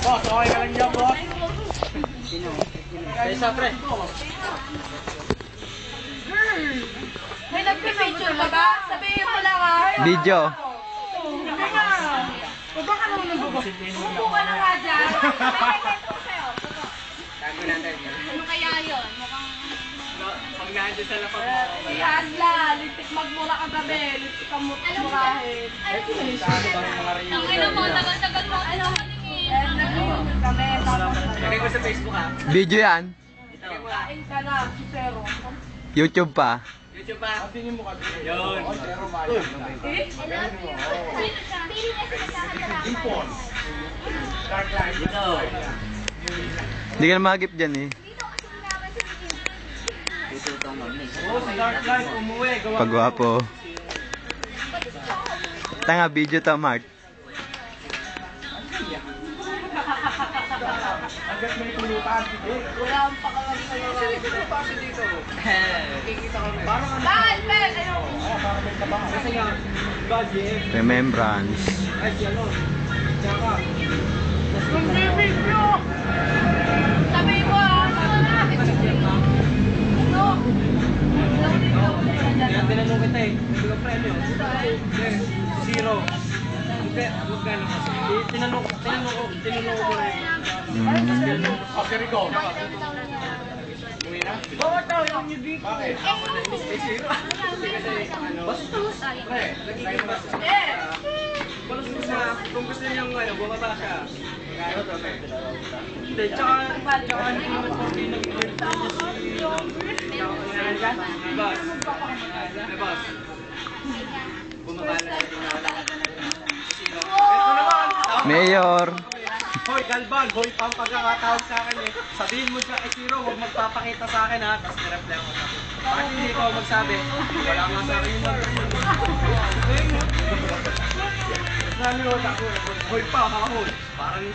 Boss, okay ka lang dyan, boss. Isa, pre. May nagpipicture ka ba? Sabihin mo lang ah. Video. Hindi nga. O baka naman nagbubukas. Umupo ka na nga dyan. Ano kaya yun? Mukhang... Pag nandiyan sa lapag mo. Si Hasla, litik magmura ka gabi. Litik ka murahin. Ang ina mo, tagal-tagal mo. Ano kalingin? Nag-iumin kami. Tapos Lagay ko sa Facebook, ha? Video yan. kain ka na. Susero. YouTube pa. YouTube pa. Yun. Ito. Hindi ka na magip dyan eh. Oo, sa Dark Life, umuwi. Pagwapo. Tanga, video to, Mart. Hanggat may tulutan. Wala akong pakalang sa'yo. Kasi dito. Kikita ko na. Parang ano. Bakit, Ben? Ano? Parang may tabaho. Kasi nga, budget. Remembrance. Ay, si ano. Tsaka. Mag-video! Sabi mo ah. Kaya tinanong kita eh. Hindi ka premyo. Zero. Hindi, huwag ka naman. Tinanong ko rin. Okay, Rico. Umuwi na? Bakit daw yung hindi? Bakit? Eh, zero. Basta. Pre, lagay mo ba? Kung gusto niyo yung bumaba siya. Hindi, tsaka hindi naman porque nag-birthday niya si... Boss. Boss. Bumaba na siya. Ito naman! Mayor. Hoy, Galban, hoy, pang pagkakatawag sa akin eh. Sabihin mo siya kay Zero, huwag magpapakita sa akin ha. Tapos nireply ako sa akin. Bakit hindi ko magsabi? Wala nga sa akin yung number yun. Nanonood ako. Hoy pa, ha, hoy. Parang